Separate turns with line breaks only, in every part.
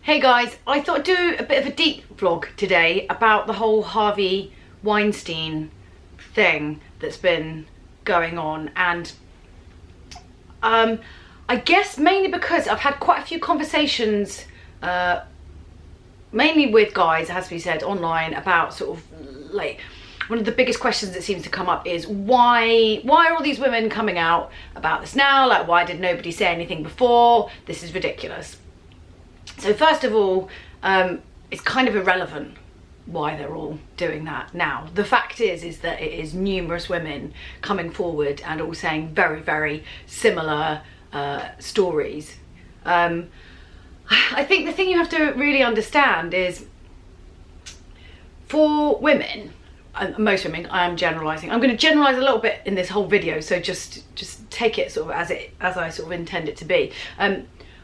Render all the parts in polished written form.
Hey guys, I thought I'd do a bit of a deep vlog today about the whole Harvey Weinstein thing that's been going on, and I guess mainly because I've had quite a few conversations, mainly with guys, it has to be said, online, about sort of like one of the biggest questions that seems to come up is why are all these women coming out about this now? Like, why did nobody say anything before? This is ridiculous. So first of all, it's kind of irrelevant why they're all doing that now. The fact is that it is numerous women coming forward and all saying very, very similar stories. I think the thing you have to really understand is, for women, most women, I am generalising. I'm going to generalise a little bit in this whole video, so just take it sort of as I sort of intend it to be.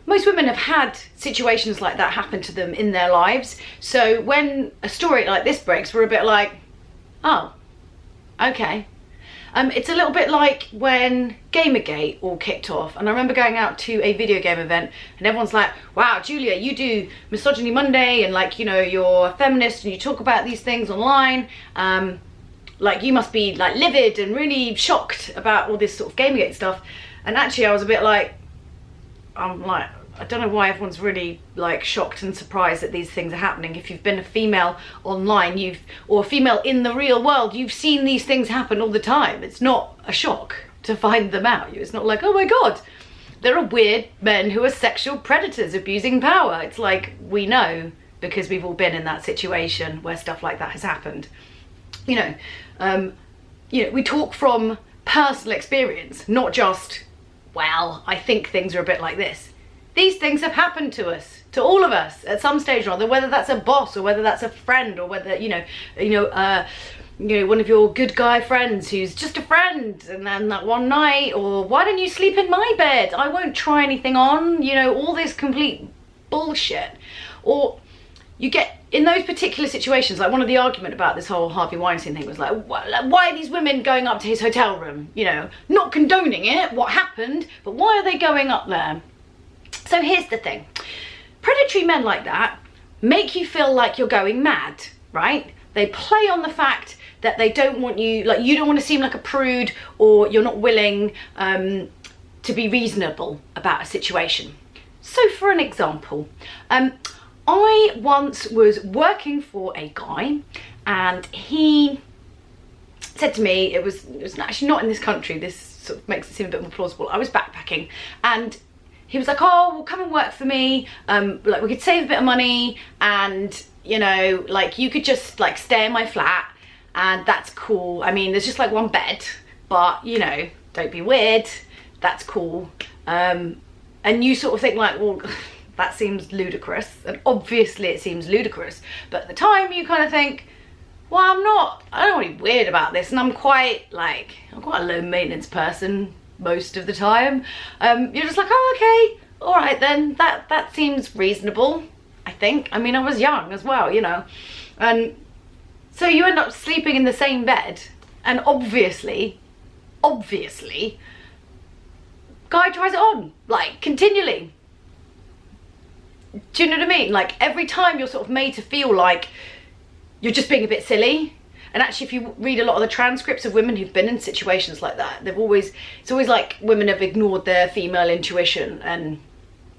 Most women have had situations like that happen to them in their lives. So when a story like this breaks, we're a bit like, oh, okay. It's a little bit like when Gamergate all kicked off. And I remember going out to a video game event and everyone's like, wow, Julia, you do Misogyny Monday and, like, you know, you're a feminist and you talk about these things online. Like, you must be like livid and really shocked about all this sort of Gamergate stuff. And actually I was a bit like, I don't know why everyone's really like shocked and surprised that these things are happening. If you've been a female online, or a female in the real world, you've seen these things happen all the time. It's not a shock to find them out. It's not like, oh my God, there are weird men who are sexual predators abusing power. It's like, we know because we've all been in that situation where stuff like that has happened. You know, we talk from personal experience, not just, well, I think things are a bit like this. These things have happened to us, to all of us, at some stage or other. Whether that's a boss, or whether that's a friend, or whether you know, one of your good guy friends who's just a friend, and then that one night, or why don't you sleep in my bed? I won't try anything on. You know, all this complete bullshit. Or you get in those particular situations, like one of the argument about this whole Harvey Weinstein thing was like, why are these women going up to his hotel room? You know, not condoning it, what happened, but why are they going up there? So here's the thing. Predatory men like that make you feel like you're going mad, right? They play on the fact that they don't want you, like, you don't want to seem like a prude, or you're not willing to be reasonable about a situation. So for an example, I once was working for a guy and he said to me, it was actually not in this country, this sort of makes it seem a bit more plausible. I was backpacking and he was like, oh, well, come and work for me. Like, we could save a bit of money and, you know, like, you could just like stay in my flat and that's cool. I mean, there's just like one bed, but, you know, don't be weird. That's cool. And you sort of think like, well, that seems ludicrous. And obviously it seems ludicrous. But at the time you kind of think, well, I don't want to be weird about this. And I'm quite a low maintenance person most of the time. You're just like, oh, okay, all right then, that seems reasonable, I think. I mean, I was young as well, you know. And so you end up sleeping in the same bed, and obviously, guy tries it on, like, continually. Do you know what I mean? Like, every time you're sort of made to feel like you're just being a bit silly. And actually, if you read a lot of the transcripts of women who've been in situations like that, it's always like women have ignored their female intuition and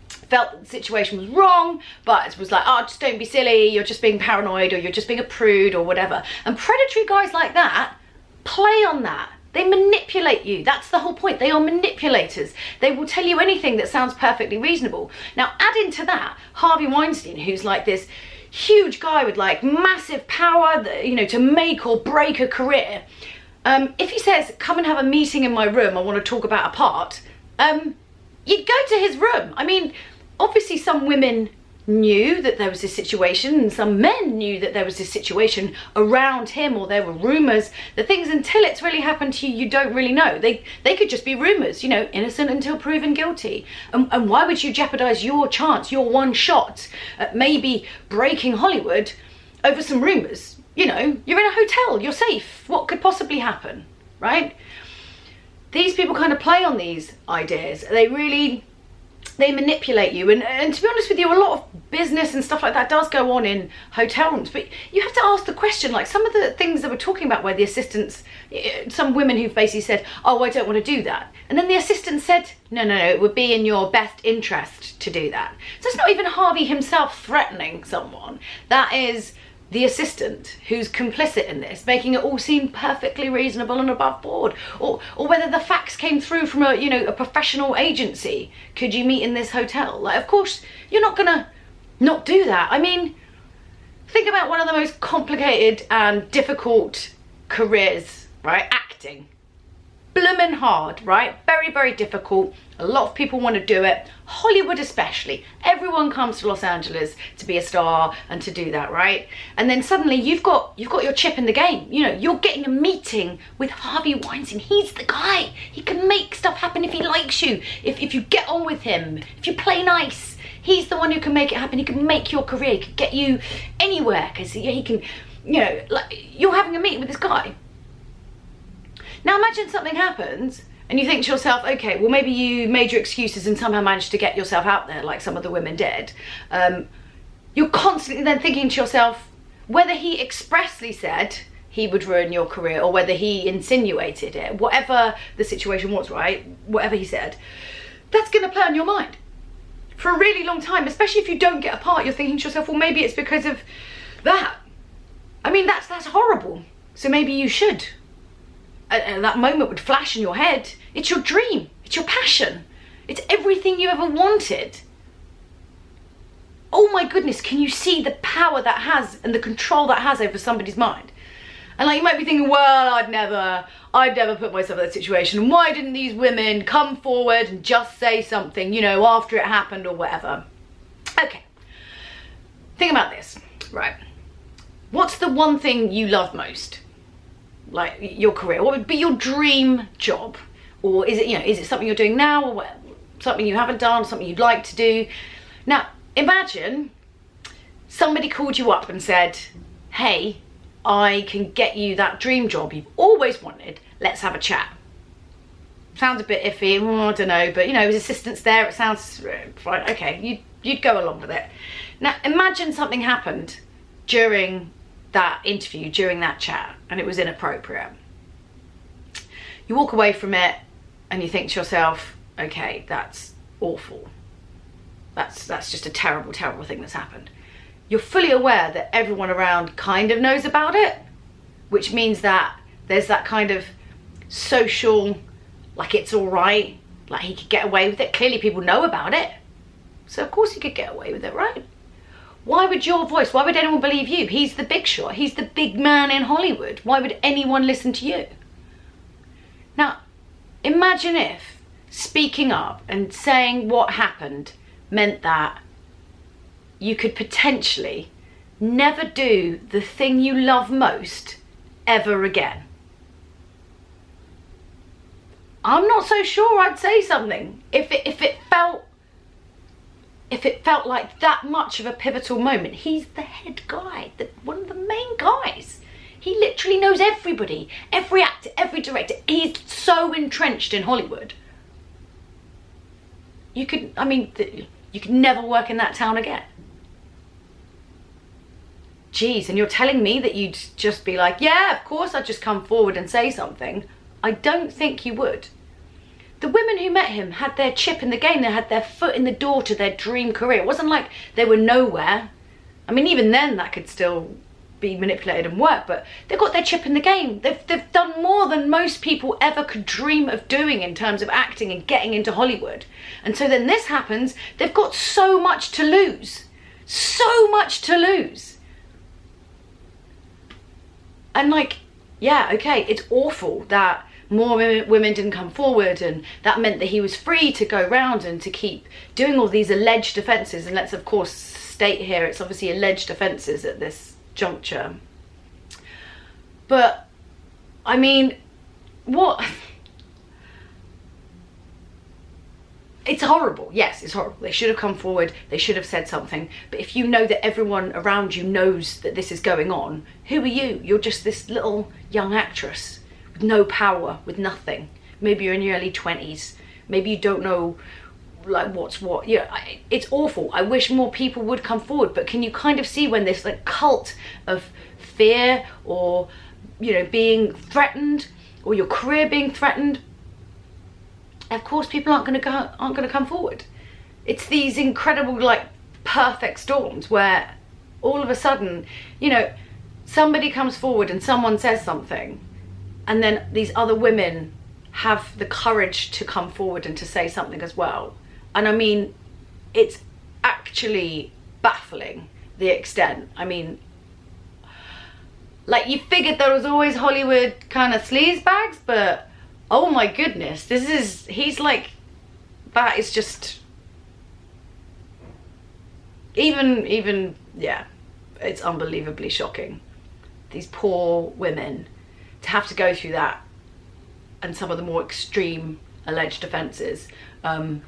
felt that the situation was wrong, but it was like, oh, just don't be silly, you're just being paranoid, or you're just being a prude, or whatever. And predatory guys like that play on that. They manipulate you. That's the whole point. They are manipulators. They will tell you anything that sounds perfectly reasonable. Now, add into that Harvey Weinstein, who's like this huge guy with like massive power, you know, to make or break a career. If he says, come and have a meeting in my room, I want to talk about a part, you'd go to his room. I mean, obviously some women knew that there was this situation, and some men knew that there was this situation around him, or there were rumours. The things, until it's really happened to you, you don't really know. They could just be rumours, you know, innocent until proven guilty. And why would you jeopardise your chance, your one shot at maybe breaking Hollywood over some rumours? You know, you're in a hotel, you're safe. What could possibly happen, right? These people kind of play on these ideas. They really they manipulate you. And to be honest with you, a lot of business and stuff like that does go on in hotel rooms, but you have to ask the question, like some of the things that we're talking about where the assistants, some women who've basically said, oh, I don't want to do that. And then the assistant said, no, it would be in your best interest to do that. So it's not even Harvey himself threatening someone. That is the assistant who's complicit in this, making it all seem perfectly reasonable and above board. Or whether the facts came through from a professional agency. Could you meet in this hotel? Like, of course, you're not gonna not do that. I mean, think about one of the most complicated and difficult careers, right? Acting. Bloomin' hard, right? Very, very difficult. A lot of people want to do it. Hollywood especially. Everyone comes to Los Angeles to be a star and to do that, right? And then suddenly you've got your chip in the game. You know, you're getting a meeting with Harvey Weinstein. He's the guy. He can make stuff happen if he likes you. If you get on with him. If you play nice. He's the one who can make it happen. He can make your career. He can get you anywhere because he can, like you're having a meeting with this guy. Now imagine something happens and you think to yourself, okay, well maybe you made your excuses and somehow managed to get yourself out there like some of the women did. You're constantly then thinking to yourself, whether he expressly said he would ruin your career or whether he insinuated it, whatever the situation was, right? Whatever he said, that's going to play on your mind for a really long time, especially if you don't get a part. You're thinking to yourself, well maybe it's because of that. I mean, that's horrible. So maybe you should. And that moment would flash in your head. It's your dream. It's your passion. It's everything you ever wanted. Oh my goodness, can you see the power that has and the control that has over somebody's mind? And like you might be thinking, well, I'd never put myself in that situation. Why didn't these women come forward and just say something, after it happened or whatever? Okay, think about this, right? What's the one thing you love most? Like your career, what would be your dream job? Or is it something you're doing now, or something you haven't done, something you'd like to do? Now imagine somebody called you up and said, hey, I can get you that dream job you've always wanted, let's have a chat. Sounds a bit iffy, I don't know, but his assistant's there, it sounds fine. Okay, you'd go along with it. Now imagine something happened during that interview, during that chat, and it was inappropriate. You walk away from it and you think to yourself, okay, that's awful. That's just a terrible, terrible thing that's happened. You're fully aware that everyone around kind of knows about it, which means that there's that kind of social, like it's all right, like he could get away with it. Clearly people know about it, so of course he could get away with it, right? Why would anyone believe you? He's the big shot. He's the big man in Hollywood. Why would anyone listen to you? Now, imagine if speaking up and saying what happened meant that you could potentially never do the thing you love most ever again. I'm not so sure I'd say something. If it felt like that much of a pivotal moment. He's the head guy, one of the main guys. He literally knows everybody, every actor, every director. He's so entrenched in Hollywood. You could never work in that town again. Geez, and you're telling me that you'd just be like, yeah, of course I'd just come forward and say something. I don't think you would. The women who met him had their chip in the game. They had their foot in the door to their dream career. It wasn't like they were nowhere. I mean, even then that could still be manipulated and work, but they've got their chip in the game. They've done more than most people ever could dream of doing in terms of acting and getting into Hollywood. And so then this happens, they've got so much to lose. So much to lose. And like, yeah, okay, it's awful that more women didn't come forward, and that meant that he was free to go round and to keep doing all these alleged offences. And let's of course state here, it's obviously alleged offences at this juncture. But I mean, what? It's horrible. Yes, it's horrible. They should have come forward. They should have said something. But if you know that everyone around you knows that this is going on, who are you? You're just this little young actress with no power, with nothing. Maybe you're in your early 20s. Maybe you don't know like what's what. Yeah, it's awful. I wish more people would come forward, but can you kind of see when this like cult of fear, or you know, being threatened, or your career being threatened, of course people aren't going to come forward. It's these incredible like perfect storms where all of a sudden, you know, somebody comes forward and someone says something, and then these other women have the courage to come forward and to say something as well. And I mean, it's actually baffling, the extent. I mean, like, you figured there was always Hollywood kind of sleaze bags, but oh my goodness, he's like, that is just, even, yeah, it's unbelievably shocking. These poor women to have to go through that, and some of the more extreme alleged offences, knowing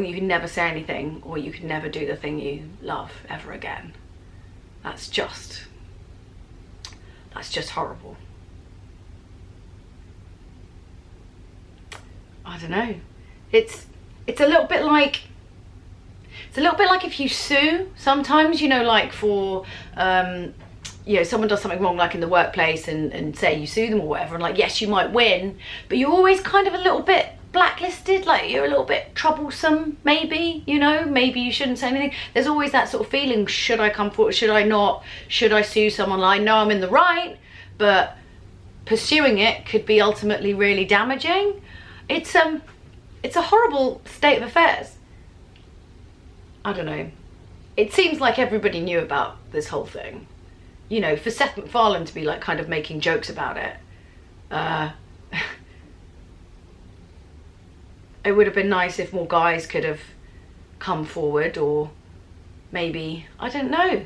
that you can never say anything, or you can never do the thing you love ever again. That's just horrible. I don't know. It's a little bit like, if you sue sometimes, you know, like for you know, someone does something wrong, like in the workplace, and say you sue them or whatever, and like, yes, you might win, but you're always kind of a little bit blacklisted, like you're a little bit troublesome, maybe, you know, maybe you shouldn't say anything. There's always that sort of feeling, should I come forward, should I not, should I sue someone? I know I'm in the right, but pursuing it could be ultimately really damaging. It's a horrible state of affairs. I don't know. It seems like everybody knew about this whole thing. You know, for Seth MacFarlane to be like kind of making jokes about it, it would have been nice if more guys could have come forward, or maybe, I don't know.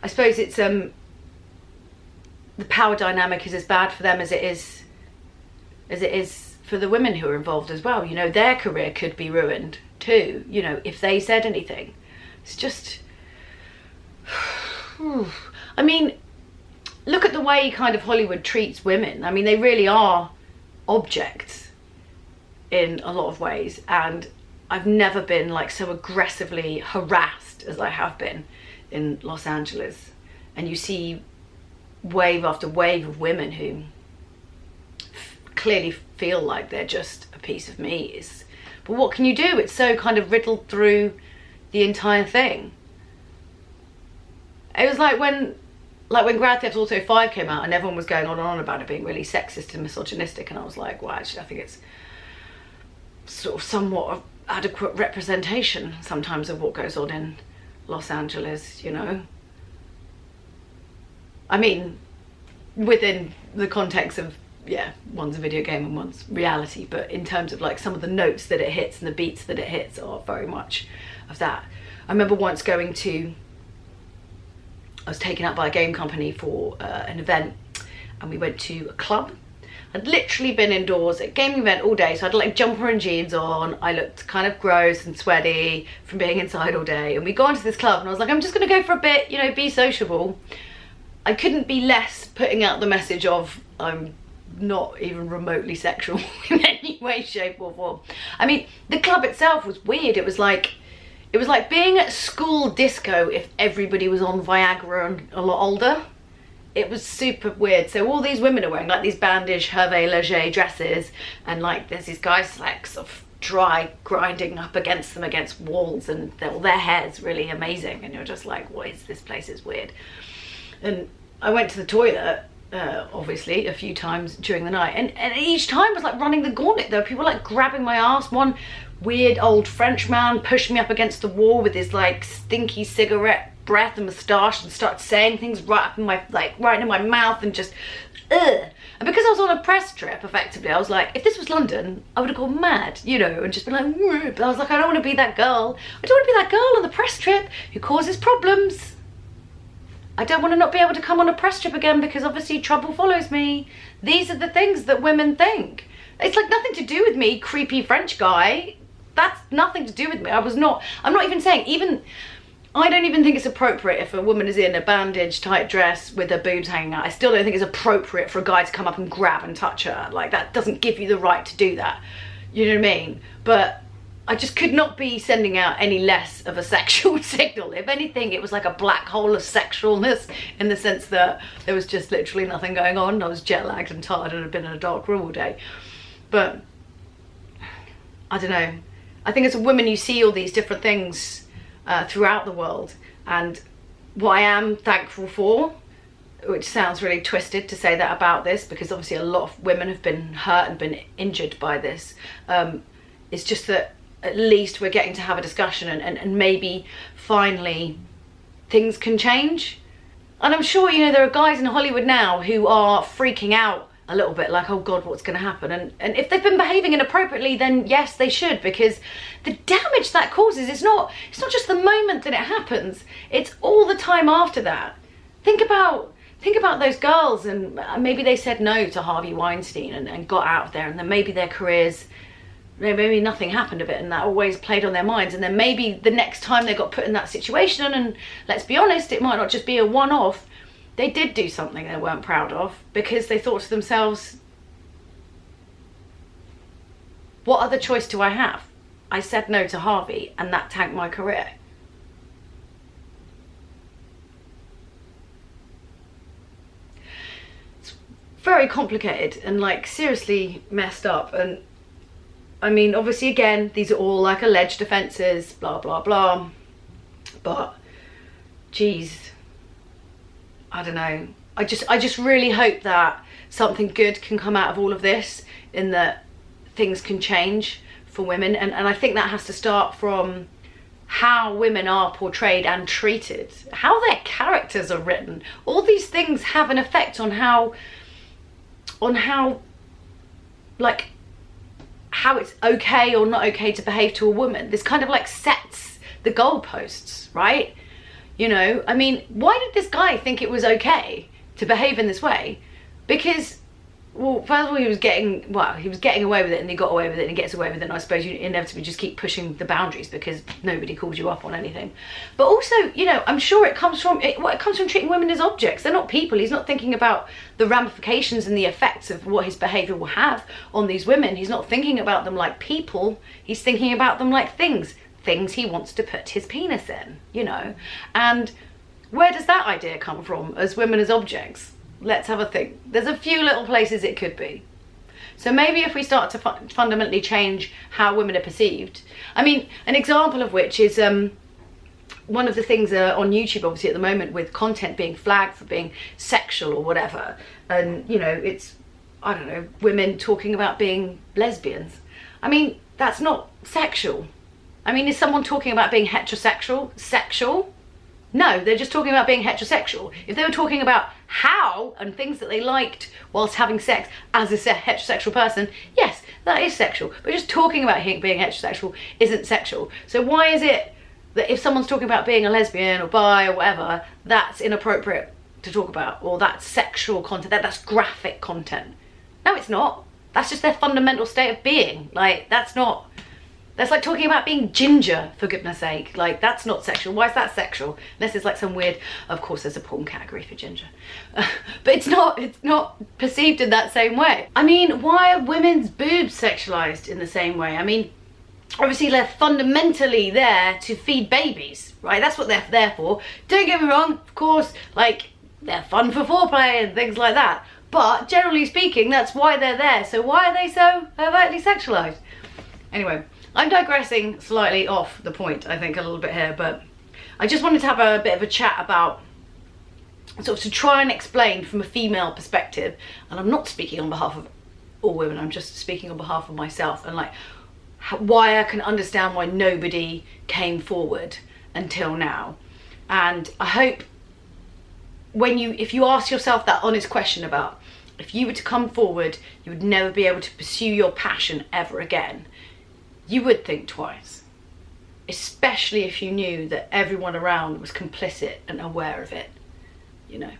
I suppose it's the power dynamic is as bad for them as it is for the women who are involved as well. You know, their career could be ruined too, you know, if they said anything. It's just, I mean, look at the way kind of Hollywood treats women. I mean, they really are objects in a lot of ways, and I've never been like so aggressively harassed as I have been in Los Angeles. And you see wave after wave of women who clearly feel like they're just a piece of meat. But what can you do? It's so kind of riddled through the entire thing. It was like when Grand Theft Auto 5 came out and everyone was going on and on about it being really sexist and misogynistic, and I was like, well, actually I think it's sort of somewhat of adequate representation sometimes of what goes on in Los Angeles, you know. I mean, within the context of, yeah, one's a video game and one's reality, but in terms of like some of the notes that it hits and the beats that it hits are very much of that. I remember once I was taken out by a game company for an event, and we went to a club. I'd literally been indoors at a gaming event all day, so I had like jumper and jeans on. I looked kind of gross and sweaty from being inside all day, and we got into this club and I was like, I'm just gonna go for a bit, you know, be sociable. I couldn't be less putting out the message of I'm not even remotely sexual in any way, shape or form. I mean, the club itself was weird. It was like being at school disco if everybody was on Viagra and a lot older. It was super weird. So all these women are wearing like these bandage Hervé Leger dresses, and like there's these guys like sort of dry grinding up against them against walls, and their hair's really amazing, and you're just like, what is this place? Is weird. And I went to the toilet obviously a few times during the night, and each time was like running the gauntlet. There were people like grabbing my ass. One weird old French man pushed me up against the wall with his like stinky cigarette breath and moustache and started saying things right up in my, like right in my mouth, and just ugh. And because I was on a press trip, effectively, I was like, if this was London, I would have gone mad, you know, and just been like, but I was like, I don't want to be that girl. I don't want to be that girl on the press trip who causes problems. I don't want to not be able to come on a press trip again because obviously trouble follows me. These are the things that women think. It's like nothing to do with me, creepy French guy. That's nothing to do with me. I'm not even saying, even I don't even think it's appropriate if a woman is in a bandage tight dress with her boobs hanging out. I still don't think it's appropriate for a guy to come up and grab and touch her. Like, that doesn't give you the right to do that. You know what I mean? But I just could not be sending out any less of a sexual signal. If anything, it was like a black hole of sexualness, in the sense that there was just literally nothing going on. I was jet lagged and tired and had been in a dark room all day. But I don't know. I think as a woman you see all these different things throughout the world, and what I am thankful for, which sounds really twisted to say that about this, because obviously a lot of women have been hurt and been injured by this, it's just that at least we're getting to have a discussion, and maybe finally things can change. And I'm sure, you know, there are guys in Hollywood now who are freaking out a little bit, like, oh God, what's going to happen? And if they've been behaving inappropriately, then yes, they should, because the damage that causes is not just the moment that it happens, it's all the time after that. Think about those girls, and maybe they said no to Harvey Weinstein and got out of there, and then maybe their careers, maybe nothing happened of it, and that always played on their minds. And then maybe the next time they got put in that situation, and let's be honest, it might not just be a one-off, they did do something they weren't proud of, because they thought to themselves, what other choice do I have? I said no to Harvey and that tanked my career. It's very complicated and, like, seriously messed up. And I mean, obviously, again, these are all like alleged offences, blah blah blah, but geez, I don't know. I just really hope that something good can come out of all of this, in that things can change for women. And I think that has to start from how women are portrayed and treated, how their characters are written. All these things have an effect on how like, how it's okay or not okay to behave to a woman. This kind of like sets the goalposts, right? You know, I mean, why did this guy think it was okay to behave in this way? Because, well, first of all, he was getting away with it, and he got away with it, and he gets away with it, and I suppose you inevitably just keep pushing the boundaries because nobody calls you up on anything. But also, you know, I'm sure it comes from treating women as objects. They're not people. He's not thinking about the ramifications and the effects of what his behaviour will have on these women. He's not thinking about them like people. He's thinking about them like things he wants to put his penis in, you know. And where does that idea come from, as women as objects? Let's have a think. There's a few little places it could be. So maybe if we start to fundamentally change how women are perceived. I mean, an example of which is one of the things on YouTube, obviously, at the moment, with content being flagged for being sexual or whatever. And, you know, it's, I don't know, women talking about being lesbians. I mean, that's not sexual. I mean, is someone talking about being heterosexual sexual? No, they're just talking about being heterosexual. If they were talking about how and things that they liked whilst having sex as a heterosexual person, yes, that is sexual. But just talking about being heterosexual isn't sexual. So why is it that if someone's talking about being a lesbian or bi or whatever, that's inappropriate to talk about, or that's sexual content, that's graphic content? No, it's not. That's just their fundamental state of being. Like, that's like talking about being ginger, for goodness sake. Like, that's not sexual. Why is that sexual? Unless it's like some weird, of course there's a porn category for ginger. But it's not perceived in that same way. I mean, why are women's boobs sexualized in the same way? I mean, obviously they're fundamentally there to feed babies, right? That's what they're there for. Don't get me wrong, of course, like, they're fun for foreplay and things like that. But generally speaking, that's why they're there. So why are they so overtly sexualized? Anyway, I'm digressing slightly off the point, I think, a little bit here, but I just wanted to have a bit of a chat about, sort of to try and explain from a female perspective, and I'm not speaking on behalf of all women, I'm just speaking on behalf of myself, and like why I can understand why nobody came forward until now. And I hope if you ask yourself that honest question about, if you were to come forward, you would never be able to pursue your passion ever again, you would think twice, especially if you knew that everyone around was complicit and aware of it, you know.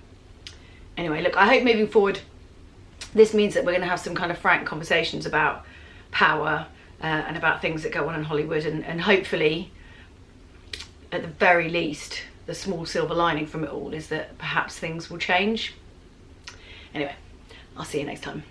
Anyway, look, I hope moving forward, this means that we're going to have some kind of frank conversations about power and about things that go on in Hollywood, and hopefully at the very least, the small silver lining from it all is that perhaps things will change. Anyway, I'll see you next time.